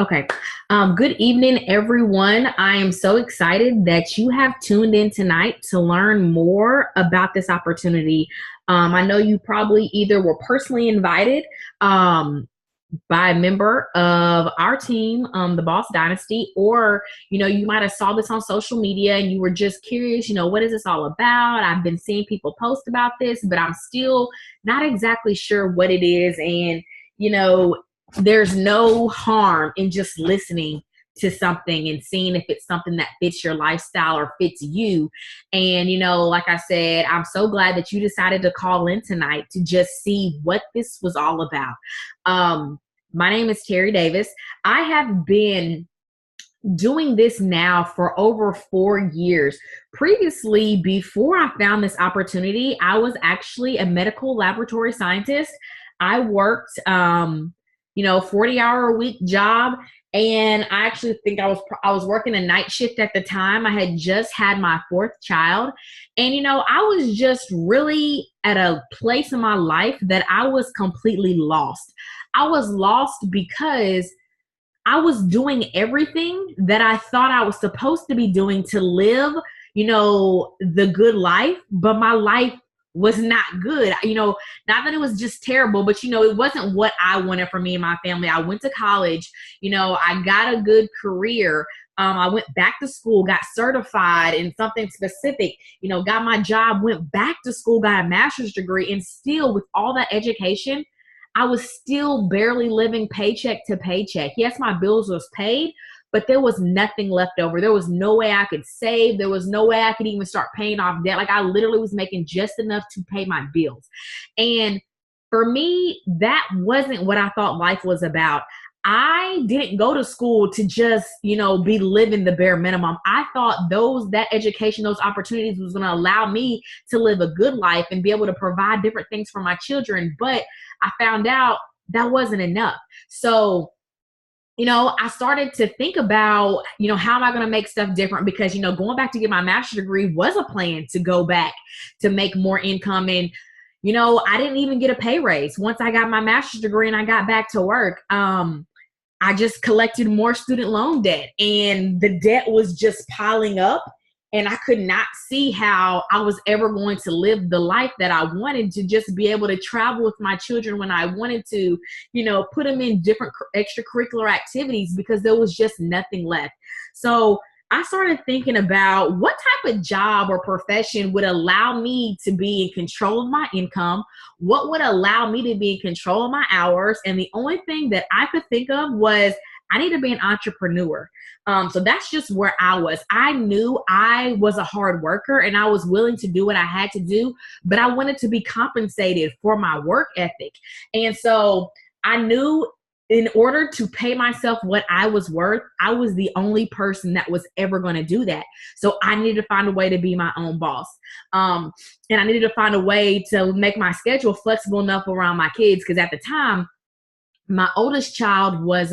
Okay. Good evening, everyone. I am so excited that you have tuned in tonight to learn more about this opportunity. I know you probably either were personally invited um, by a member of our team, the Boss Dynasty, or you might have saw this on social media and you were just curious. What is this all about? I've been seeing people post about this, but I'm still not exactly sure what it is. And you know, there's no harm in just listening to something and seeing if it's something that fits your lifestyle or fits you. And like I said, I'm so glad that you decided to call in tonight to just see what this was all about. My name is Terry Davis. I have been doing this now for over 4 years. Previously, before I found this opportunity, I was actually a medical laboratory scientist. I worked, 40-hour a week job. And I actually think I was working a night shift at the time. I had just had my fourth child. And I was just really at a place in my life that I was completely lost. I was lost because I was doing everything that I thought I was supposed to be doing to live, the good life, but my life was not good. Not that it was just terrible, but it wasn't what I wanted for me and my family. I went to college, I got a good career. I went back to school, got certified in something specific, got my job, went back to school, got a master's degree, and still with all that education, I was still barely living paycheck to paycheck. Yes, my bills was paid, but there was nothing left over. There was no way I could save. There was no way I could even start paying off debt. Like I literally was making just enough to pay my bills. And for me, that wasn't what I thought life was about. I didn't go to school to just, be living the bare minimum. I thought that education, those opportunities was going to allow me to live a good life and be able to provide different things for my children. But I found out that wasn't enough. So, I started to think about, how am I going to make stuff different? Because, going back to get my master's degree was a plan to go back to make more income. And, I didn't even get a pay raise once I got my master's degree and I got back to work. I just collected more student loan debt and the debt was just piling up. And I could not see how I was ever going to live the life that I wanted to just be able to travel with my children when I wanted to, put them in different extracurricular activities because there was just nothing left. So I started thinking about what type of job or profession would allow me to be in control of my income, what would allow me to be in control of my hours. And the only thing that I could think of was I need to be an entrepreneur. So that's just where I was. I knew I was a hard worker and I was willing to do what I had to do, but I wanted to be compensated for my work ethic. And so I knew in order to pay myself what I was worth, I was the only person that was ever going to do that. So I needed to find a way to be my own boss. And I needed to find a way to make my schedule flexible enough around my kids. Because at the time, my oldest child was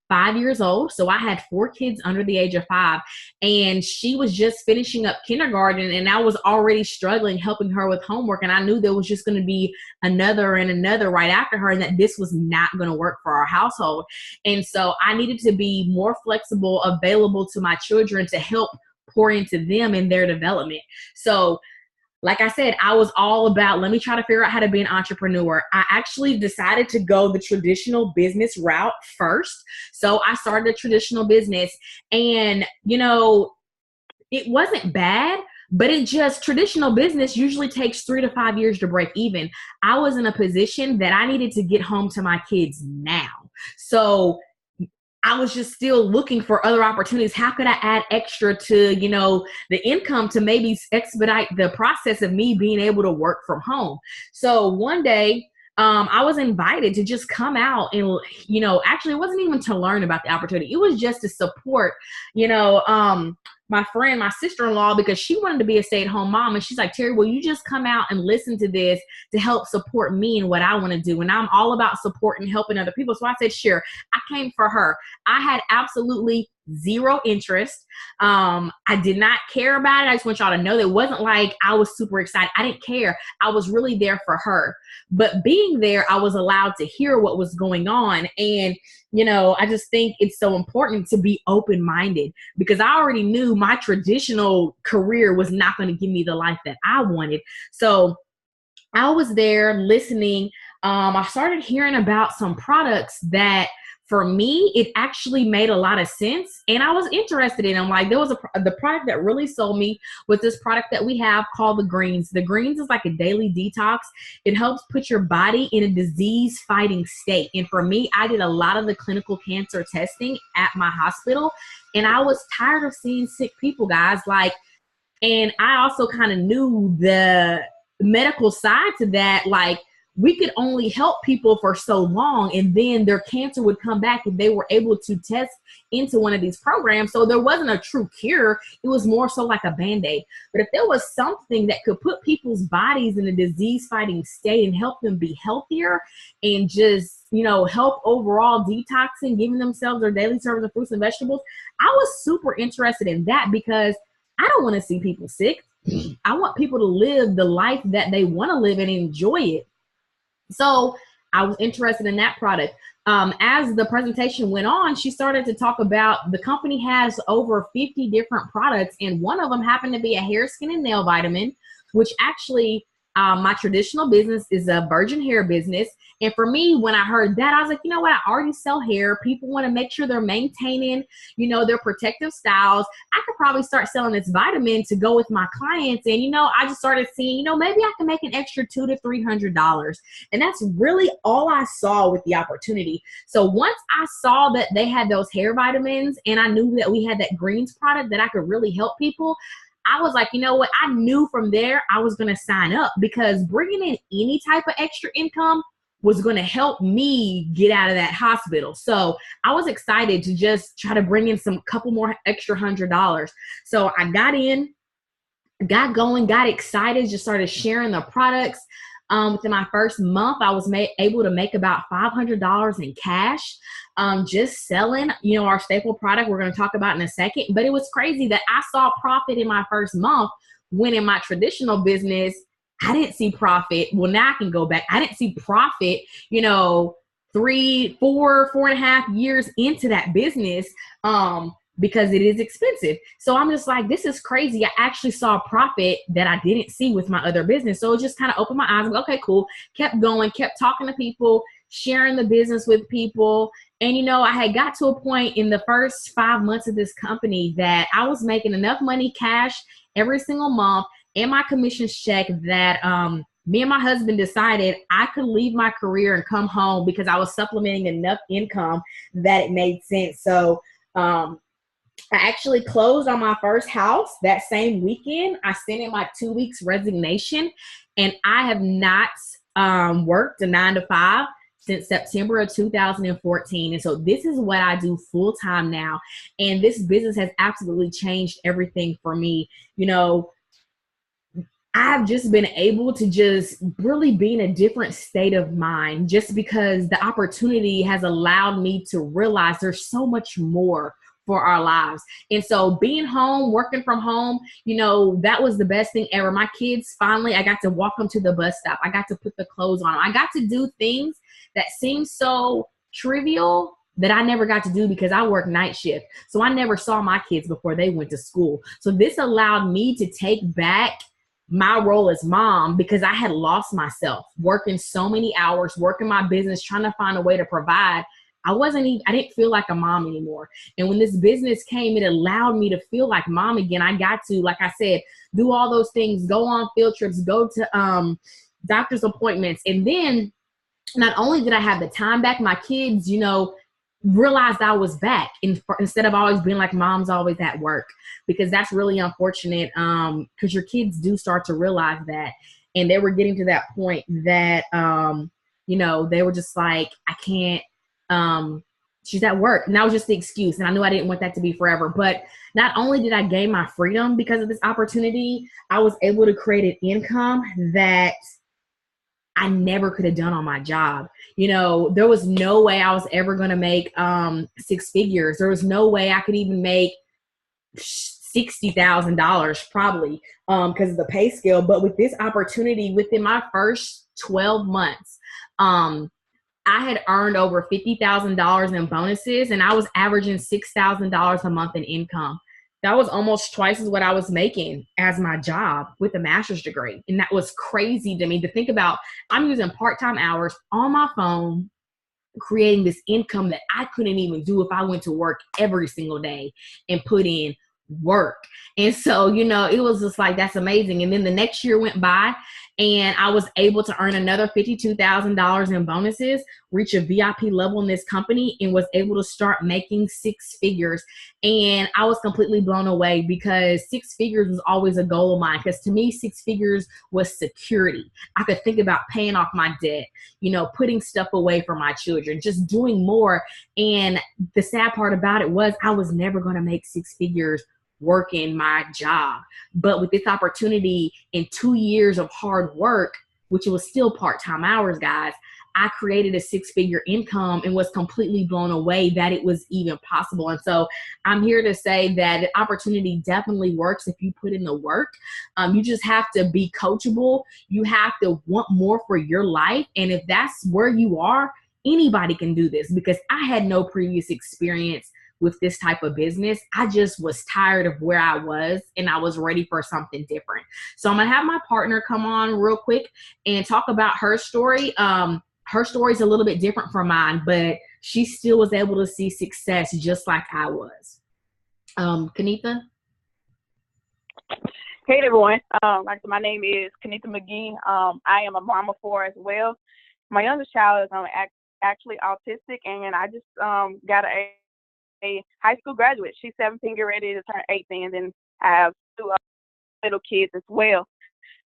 5 years old. So I had four kids under the age of 5, and she was just finishing up kindergarten, and I was already struggling helping her with homework. And I knew there was just going to be another and another right after her, and that this was not going to work for our household. And so I needed to be more flexible, available to my children to help pour into them in their development. So like I said, I was all about, let me try to figure out how to be an entrepreneur. I actually decided to go the traditional business route first. So I started a traditional business, and, it wasn't bad, but traditional business usually takes 3 to 5 years to break even. I was in a position that I needed to get home to my kids now. So I was just still looking for other opportunities. How could I add extra to, the income to maybe expedite the process of me being able to work from home? So one day, I was invited to just come out and, actually it wasn't even to learn about the opportunity. It was just to support, my friend, my sister-in-law, because she wanted to be a stay-at-home mom. And she's like, Terry, will you just come out and listen to this to help support me and what I want to do? And I'm all about supporting, helping other people. So I said, sure. I came for her. I had absolutely zero interest. I did not care about it. I just want y'all to know that it wasn't like I was super excited. I didn't care. I was really there for her. But being there, I was allowed to hear what was going on. And, you know, I just think it's so important to be open-minded, because I already knew my traditional career was not going to give me the life that I wanted. So I was there listening. I started hearing about some products that, for me, it actually made a lot of sense, and I was interested in them. Like, there was the product that really sold me was this product that we have called the Greens. The Greens is like a daily detox. It helps put your body in a disease-fighting state. And for me, I did a lot of the clinical cancer testing at my hospital, and I was tired of seeing sick people, guys. Like, and I also kind of knew the medical side to that. Like, we could only help people for so long, and then their cancer would come back if they were able to test into one of these programs. So there wasn't a true cure. It was more so like a Band-Aid. But if there was something that could put people's bodies in a disease-fighting state and help them be healthier and just, you know, help overall detoxing, giving themselves their daily serving of fruits and vegetables, I was super interested in that, because I don't want to see people sick. I want people to live the life that they want to live and enjoy it. So I was interested in that product. As the presentation went on, she started to talk about the company has over 50 different products, and one of them happened to be a hair, skin, and nail vitamin, which actually my traditional business is a virgin hair business. And for me, when I heard that, I was like, you know what? I already sell hair. People want to make sure they're maintaining, you know, their protective styles. I could probably start selling this vitamin to go with my clients. And, you know, I just started seeing, you know, maybe I can make an extra $200 to $300. And that's really all I saw with the opportunity. So once I saw that they had those hair vitamins, and I knew that we had that greens product that I could really help people, I was like, you know what? I knew from there I was going to sign up, because bringing in any type of extra income was going to help me get out of that hospital. So I was excited to just try to bring in some couple more extra $100. So I got in, got going, got excited, just started sharing the products. Within my first month, I was able to make about $500 in cash, just selling, you know, our staple product we're going to talk about in a second. But it was crazy that I saw profit in my first month, when in my traditional business, I didn't see profit. Well, now I can go back. I didn't see profit, you know, 3, 4, 4.5 years into that business. Because it is expensive. So I'm just like, this is crazy. I actually saw profit that I didn't see with my other business. So it just kind of opened my eyes. Like, okay, cool. Kept going, kept talking to people, sharing the business with people. And, you know, I had got to a point in the first 5 months of this company that I was making enough money cash every single month and my commissions check that me and my husband decided I could leave my career and come home, because I was supplementing enough income that it made sense. So I actually closed on my first house that same weekend. I sent in my 2 weeks resignation, and I have not worked a 9 to 5 since September of 2014. And so this is what I do full time now. And this business has absolutely changed everything for me. You know, I've just been able to just really be in a different state of mind, just because the opportunity has allowed me to realize there's so much more for our lives. And so being home, working from home, you know, that was the best thing ever. My kids, finally, I got to walk them to the bus stop. I got to put the clothes on. I got to do things that seem so trivial that I never got to do because I work night shift. So I never saw my kids before they went to school. So this allowed me to take back my role as mom, because I had lost myself working so many hours, working my business, trying to find a way to provide. I didn't feel like a mom anymore. And when this business came, it allowed me to feel like mom again. I got to, like I said, do all those things, go on field trips, go to doctor's appointments. And then not only did I have the time back, my kids, you know, realized I was back instead of always being like mom's always at work, because that's really unfortunate, because your kids do start to realize that. And they were getting to that point that, you know, they were just like, I can't, she's at work. And that was just the excuse. And I knew I didn't want that to be forever. But not only did I gain my freedom because of this opportunity, I was able to create an income that I never could have done on my job. You know, there was no way I was ever going to make six figures. There was no way I could even make $60,000 probably because of the pay scale. But with this opportunity, within my first 12 months, I had earned over $50,000 in bonuses, and I was averaging $6,000 a month in income. That was almost twice as what I was making as my job with a master's degree. And that was crazy to me to think about. I'm using part-time hours on my phone, creating this income that I couldn't even do if I went to work every single day and put in work. And so, you know, it was just like, that's amazing. And then the next year went by and I was able to earn another $52,000 in bonuses, reach a VIP level in this company, and was able to start making six figures. And I was completely blown away because six figures was always a goal of mine. Because to me, six figures was security. I could think about paying off my debt, you know, putting stuff away for my children, just doing more. And the sad part about it was I was never going to make six figures working my job. But with this opportunity in 2 years of hard work, which was still part-time hours, guys, I created a six-figure income and was completely blown away that it was even possible. And so I'm here to say that the opportunity definitely works if you put in the work. You just have to be coachable. You have to want more for your life. And if that's where you are, anybody can do this, because I had no previous experience with this type of business. I just was tired of where I was and I was ready for something different. So I'm gonna have my partner come on real quick and talk about her story. Her story is a little bit different from mine, but she still was able to see success just like I was. Kenitha? Hey everyone, my name is Kenitha McGee. I am a mom of four as well. My youngest child is actually autistic, and I just got a high school graduate. She's 17, getting ready to turn 18, and then I have two little kids as well.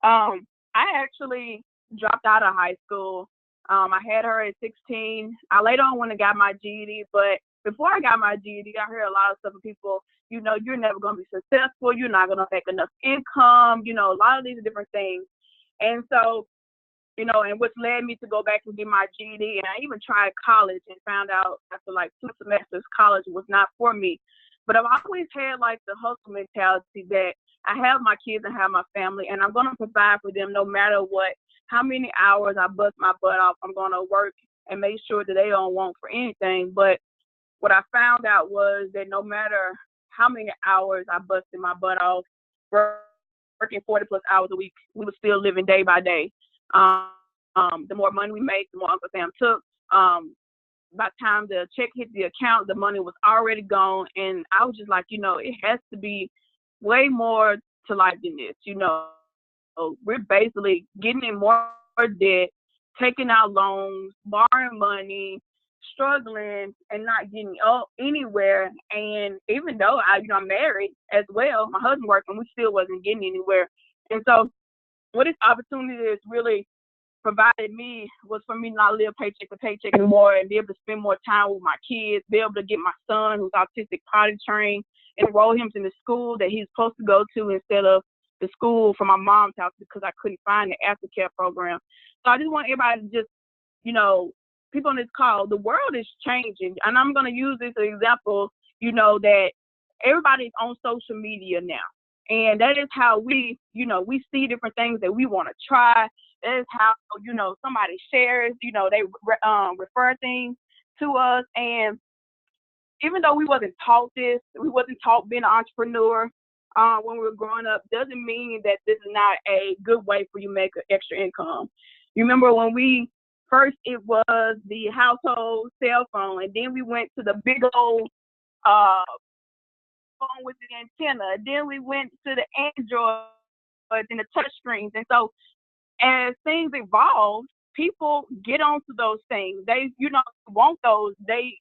I actually dropped out of high school. I had her at 16. I later on went and got my GED, but before I got my GED, I heard a lot of stuff from people, you know, you're never going to be successful. You're not going to make enough income, you know, a lot of these different things. And so, you know, and which led me to go back and get my GED. And I even tried college and found out after like 2 semesters, college was not for me. But I've always had like the hustle mentality that I have my kids and have my family, and I'm going to provide for them no matter what, how many hours I bust my butt off. I'm going to work and make sure that they don't want for anything. But what I found out was that no matter how many hours I busted my butt off, working 40 plus hours a week, we were still living day by day. The more money we make, the more Uncle Sam took. By the time the check hit the account, the money was already gone. And I was just like, you know, it has to be way more to life than this. You know, so we're basically getting in more debt, taking out loans, borrowing money, struggling, and not getting anywhere. And even though I'm married as well, my husband working, we still wasn't getting anywhere. And so what this opportunity is really provided me was for me not live paycheck to paycheck anymore and be able to spend more time with my kids, be able to get my son who's autistic potty trained, enroll him in the school that he's supposed to go to instead of the school from my mom's house because I couldn't find the aftercare program. So I just want everybody to just, you know, people on this call, the world is changing. And I'm going to use this as an example, you know, that everybody's on social media now. And that is how we, you know, we see different things that we want to try. That is how, you know, somebody shares, you know, they refer things to us. And even though we wasn't taught this, we wasn't taught being an entrepreneur when we were growing up, doesn't mean that this is not a good way for you to make an extra income. You remember when first it was the household cell phone, and then we went to the big old phone with the antenna. Then we went to the Android and the touch screens. And so as things evolve, people get onto those things. They, you know, want those. They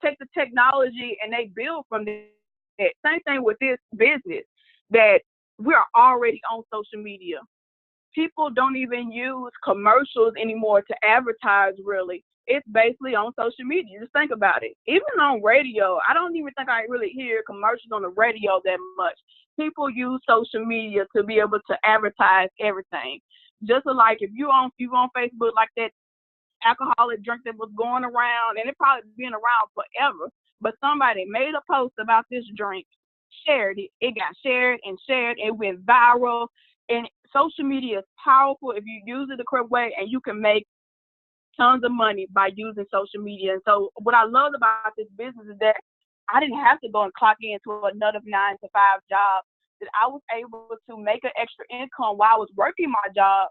take the technology and they build from that. Same thing with this business, that we are already on social media. People don't even use commercials anymore to advertise, really. It's basically on social media. Just think about it. Even on radio, I don't even think I really hear commercials on the radio that much. People use social media to be able to advertise everything. just like if you on Facebook, like that alcoholic drink that was going around, and it probably been around forever, but somebody made a post about this drink, shared it, it got shared and shared, it went viral. And social media is powerful if you use it the correct way, and you can make tons of money by using social media. And so what I love about this business is that I didn't have to go and clock into another 9 to 5 job, that I was able to make an extra income while I was working my job,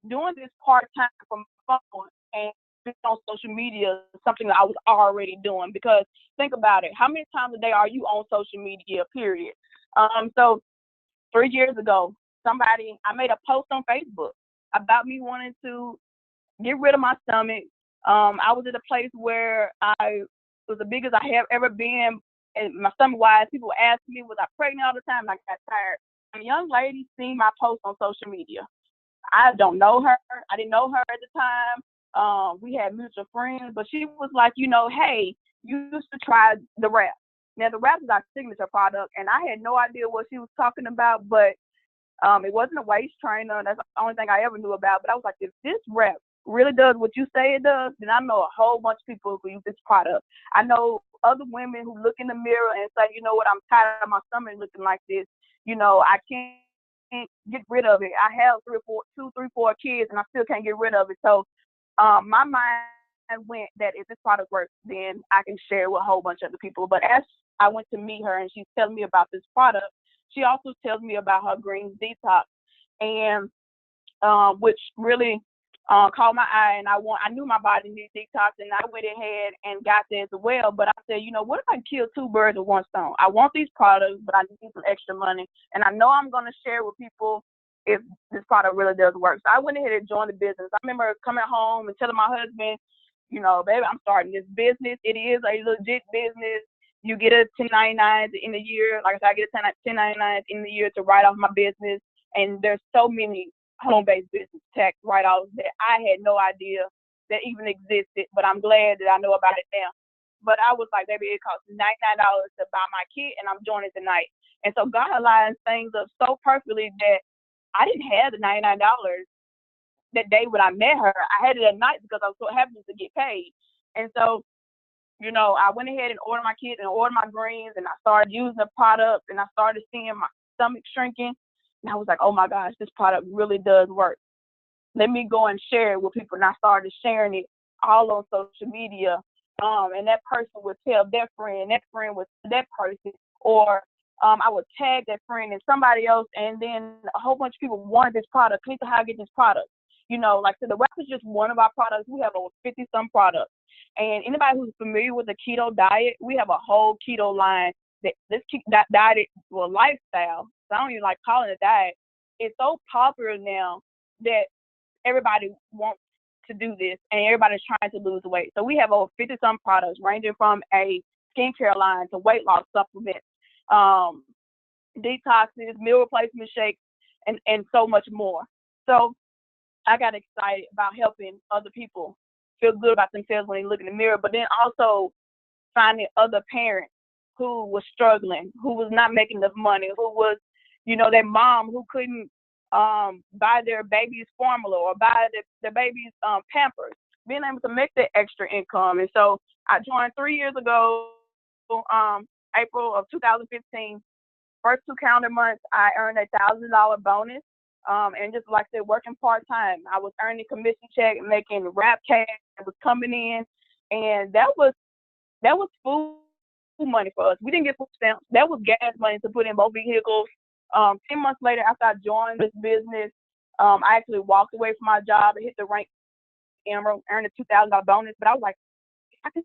doing this part-time from my phone, and being on social media is something that I was already doing. Because think about it, how many times a day are you on social media, period? So 3 years ago, I made a post on Facebook about me wanting to get rid of my stomach. I was at a place where I was the biggest I have ever been, and my stomach wise, people were asking me, was I pregnant all the time? And I got tired. A young lady seen my post on social media. I don't know her. I didn't know her at the time. We had mutual friends, but she was like, hey, you should try the wrap. Now, the wrap is our signature product, and I had no idea what she was talking about, but it wasn't a waist trainer. That's the only thing I ever knew about. But I was like, if this wrap really does what you say it does, then I know a whole bunch of people who use this product. I know other women who look in the mirror and say, you know what, I'm tired of my stomach looking like this. I can't get rid of it. I have 2, 3, 4 kids, and I still can't get rid of it. So my mind went that if this product works, then I can share it with a whole bunch of other people. But as I went to meet her and she's telling me about this product, she also tells me about her greens detox, and which really caught my eye. And I knew my body needed detox, and I went ahead and got that as well. But I said, what if I kill 2 birds with 1 stone? I want these products, but I need some extra money, and I know I'm going to share with people if this product really does work. So I went ahead and joined the business. I remember coming home and telling my husband, baby, I'm starting this business. It is a legit business. You get a 1099 in the year. Like I said, I get a 1099 in the year to write off my business. And there's so many home-based business tax write-offs that I had no idea that even existed. But I'm glad that I know about it now. But I was like, baby, it costs $99 to buy my kit, and I'm joining tonight. And so God lines things up so perfectly that I didn't have the $99 that day when I met her. I had it at night because I was so happy to get paid. And so I went ahead and ordered my kit and ordered my greens, and I started using the product, and I started seeing my stomach shrinking. And I was like, oh my gosh, this product really does work. Let me go and share it with people. And I started sharing it all on social media. And that person would tell their friend would tell that person, or I would tag that friend and somebody else, and then a whole bunch of people wanted this product. Click how I get this product. Like I said, the wrap is just one of our products. We have over 50-some products. And anybody who's familiar with the keto diet, we have a whole keto line. This diet, lifestyle, so I don't even like calling it a diet. It's so popular now that everybody wants to do this, and everybody's trying to lose weight. So we have over 50-some products, ranging from a skincare line to weight loss supplements, detoxes, meal replacement shakes, and so much more. So I got excited about helping other people feel good about themselves when they look in the mirror, but then also finding other parents who was struggling, who was not making enough money, who was, their mom who couldn't buy their baby's formula or buy their baby's Pampers, being able to make that extra income. And so I joined 3 years ago, April of 2015. First 2 calendar months, I earned $1,000 bonus. And just like I said, working part-time, I was earning commission check, making wrap cash that was coming in. And that was food money for us. We didn't get food stamps. That was gas money to put in both vehicles. 10 months later, after I joined this business, I actually walked away from my job and hit the rank Emerald, earned a $2,000 bonus. But I was like, I could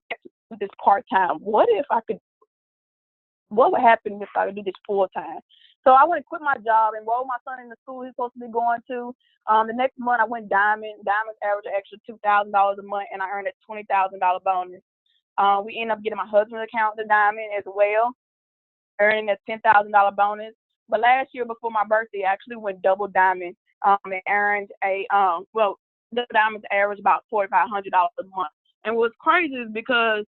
do this part-time. What would happen if I could do this full-time? So I went and quit my job, enrolled my son in the school he's supposed to be going to. The next month I went diamond. Diamond's average an extra $2,000 a month, and I earned a $20,000 bonus. We ended up getting my husband's account to diamond as well, earning a $10,000 bonus. But last year before my birthday, I actually went double diamond and earned the diamond's average about $4,500 a month. And what's crazy is because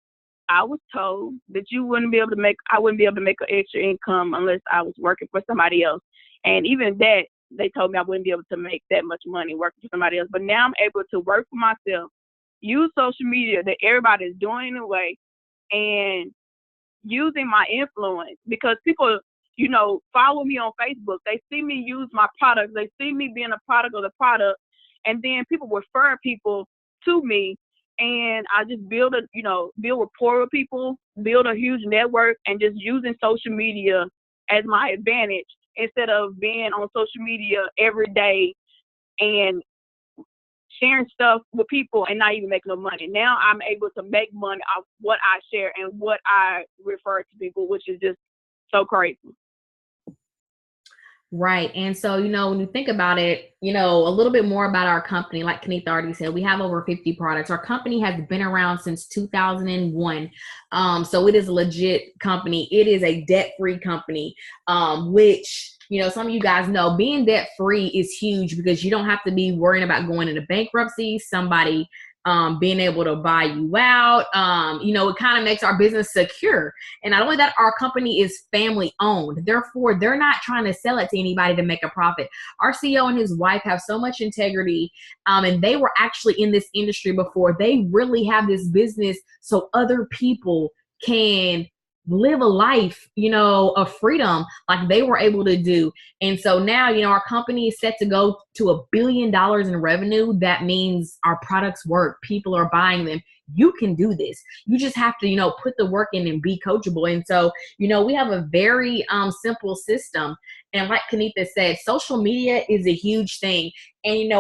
I was told that I wouldn't be able to make an extra income unless I was working for somebody else. And even that they told me I wouldn't be able to make that much money working for somebody else. But now I'm able to work for myself, use social media that everybody is doing anyway, and using my influence, because people, follow me on Facebook. They see me use my products. They see me being a product of the product, and then people refer people to me, and I just build rapport with people, build a huge network, and just using social media as my advantage instead of being on social media every day and sharing stuff with people and not even make no money. Now I'm able to make money off what I share and what I refer to people, which is just so crazy. Right. And so, when you think about it, a little bit more about our company, like Kenitha already said, we have over 50 products. Our company has been around since 2001. So it is a legit company. It is a debt-free company, which, some of you guys know being debt-free is huge because you don't have to be worrying about going into bankruptcy, somebody being able to buy you out. It kind of makes our business secure. And not only that, our company is family owned. Therefore, they're not trying to sell it to anybody to make a profit. Our CEO and his wife have so much integrity, and they were actually in this industry before. They really have this business so other people can live a life, of freedom like they were able to do. And so now, our company is set to go to $1 billion in revenue. That means our products work. People are buying them. You can do this. You just have to, put the work in and be coachable. And so, we have a very simple system. And like Kenitha said, social media is a huge thing. And,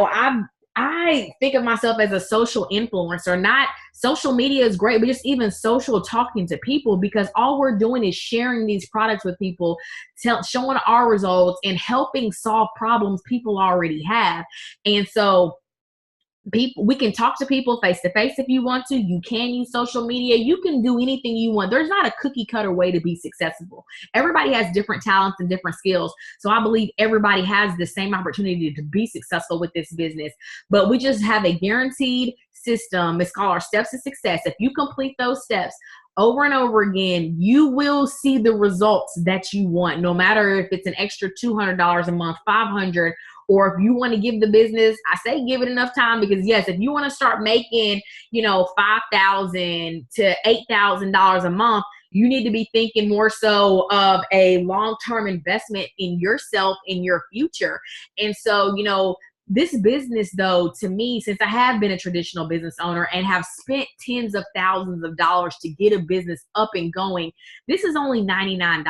I think of myself as a social influencer. Not social media is great, but just even social talking to people, because all we're doing is sharing these products with people, showing our results and helping solve problems people already have. And so we can talk to people face to face if you want to. You can use social media. You can do anything you want. There's not a cookie cutter way to be successful. Everybody has different talents and different skills. So I believe everybody has the same opportunity to be successful with this business. But we just have a guaranteed system. It's called our steps to success. If you complete those steps over and over again, you will see the results that you want, no matter if it's an extra $200 a month, $500, or if you want to give the business, I say give it enough time, because yes, if you want to start making, $5,000 to $8,000 a month, you need to be thinking more so of a long-term investment in yourself, in your future. And so, this business, though, to me, since I have been a traditional business owner and have spent tens of thousands of dollars to get a business up and going, this is only $99.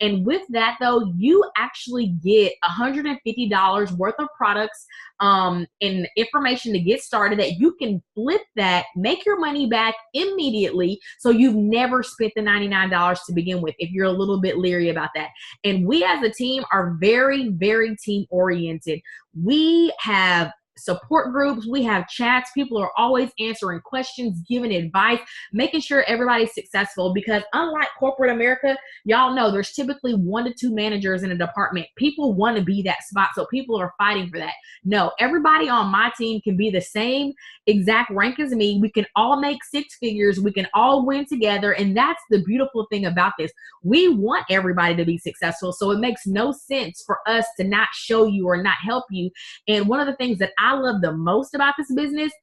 And with that, though, you actually get $150 worth of products and information to get started that you can flip that, make your money back immediately. So you've never spent the $99 to begin with, if you're a little bit leery about that. And we as a team are very, very team oriented. We have support groups, we have chats. People are always answering questions, giving advice, making sure everybody's successful, because unlike corporate America, y'all know there's typically 1 to 2 managers in a department. People want to be that spot, so people are fighting for that. No, everybody on my team can be the same exact rank as me. We can all make 6 figures. We can all win together, and that's the beautiful thing about this. We want everybody to be successful, so it makes no sense for us to not show you or not help you. And one of the things that I love the most about this business,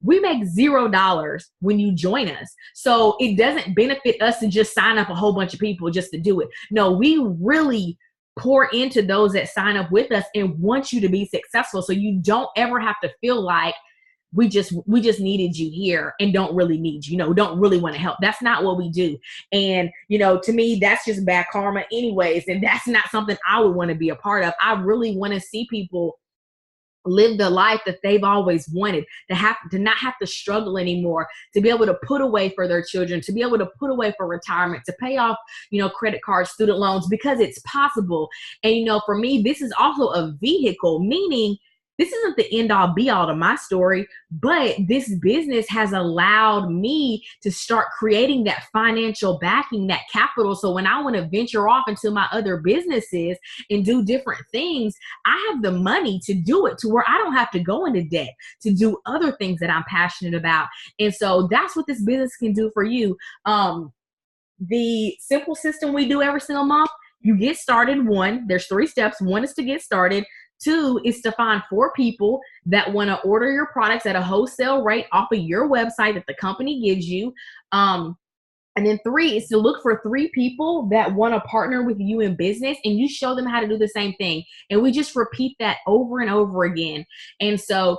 we make $0 when you join us. So it doesn't benefit us to just sign up a whole bunch of people just to do it. No, we really pour into those that sign up with us and want you to be successful. So you don't ever have to feel like we just needed you here and don't really need you, don't really want to help. That's not what we do. And, to me, that's just bad karma anyways. And that's not something I would want to be a part of. I really want to see people live the life that they've always wanted, to not have to struggle anymore, to be able to put away for their children, to be able to put away for retirement, to pay off, credit cards, student loans, because it's possible. And, for me, this is also a vehicle, meaning this isn't the end all be all to my story, but this business has allowed me to start creating that financial backing, that capital. So when I want to venture off into my other businesses and do different things, I have the money to do it, to where I don't have to go into debt to do other things that I'm passionate about. And so that's what this business can do for you. The simple system we do every single month, you get started. There's 3 steps. 1 is to get started. 2 is to find 4 people that want to order your products at a wholesale rate off of your website that the company gives you. And then 3 is to look for 3 people that want to partner with you in business, and you show them how to do the same thing. And we just repeat that over and over again. And so,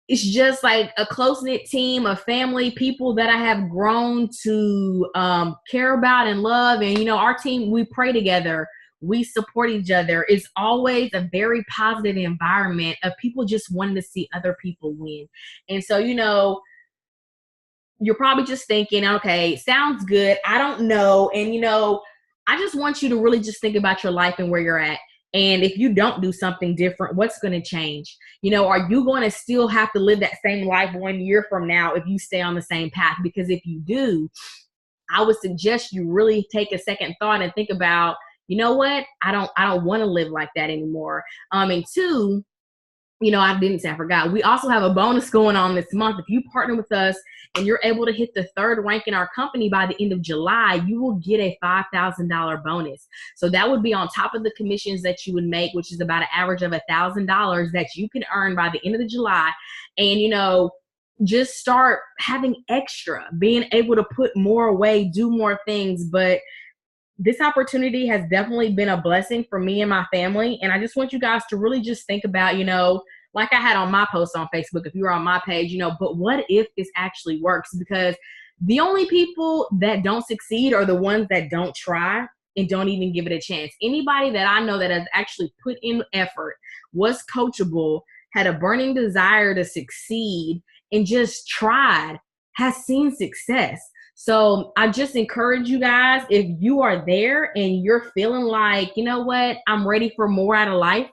it's just like a close-knit team of family, people that I have grown to care about and love. And, our team, we pray together. We support each other. It's always a very positive environment of people just wanting to see other people win. And so, you're probably just thinking, okay, sounds good. I don't know. And, I just want you to really just think about your life and where you're at. And if you don't do something different, what's going to change? Are you going to still have to live that same life 1 year from now if you stay on the same path? Because if you do, I would suggest you really take a second thought and think about, you know what? I don't want to live like that anymore. And 2, I forgot. We also have a bonus going on this month. If you partner with us and you're able to hit the 3rd rank in our company by the end of July, you will get a $5,000 bonus. So that would be on top of the commissions that you would make, which is about an average of $1,000 that you can earn by the end of the July. And, just start having extra, being able to put more away, do more things. But this opportunity has definitely been a blessing for me and my family. And I just want you guys to really just think about, like I had on my post on Facebook, if you were on my page, but what if this actually works? Because the only people that don't succeed are the ones that don't try and don't even give it a chance. Anybody that I know that has actually put in effort, was coachable, had a burning desire to succeed, and just tried, has seen success. So I just encourage you guys, if you are there and you're feeling like, you know what, I'm ready for more out of life,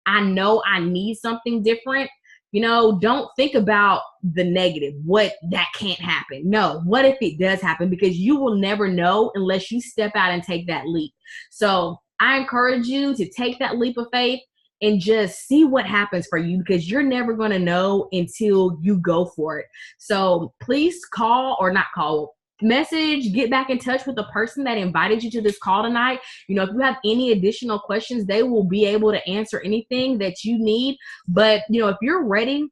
I know I need something different, don't think about the negative, what that can't happen. No, what if it does happen? Because you will never know unless you step out and take that leap. So I encourage you to take that leap of faith and just see what happens for you, because you're never going to know until you go for it. So please message, get back in touch with the person that invited you to this call tonight. If you have any additional questions, they will be able to answer anything that you need. But, if you're ready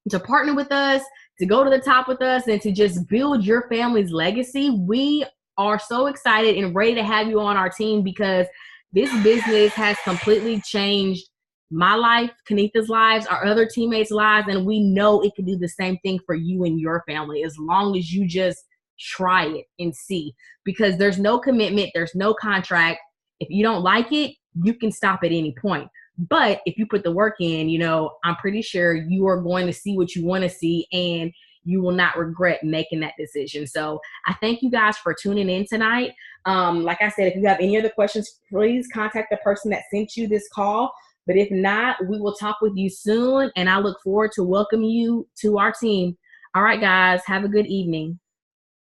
to partner with us, to go to the top with us, and to just build your family's legacy, we are so excited and ready to have you on our team, because this business has completely changed my life, Kenitha's lives, our other teammates' lives, and we know it can do the same thing for you and your family as long as you just try it and see. Because there's no commitment, there's no contract. If you don't like it, you can stop at any point. But if you put the work in, I'm pretty sure you are going to see what you want to see, and you will not regret making that decision. So I thank you guys for tuning in tonight. Like I said, if you have any other questions, please contact the person that sent you this call. But if not, we will talk with you soon, and I look forward to welcoming you to our team. All right, guys, have a good evening.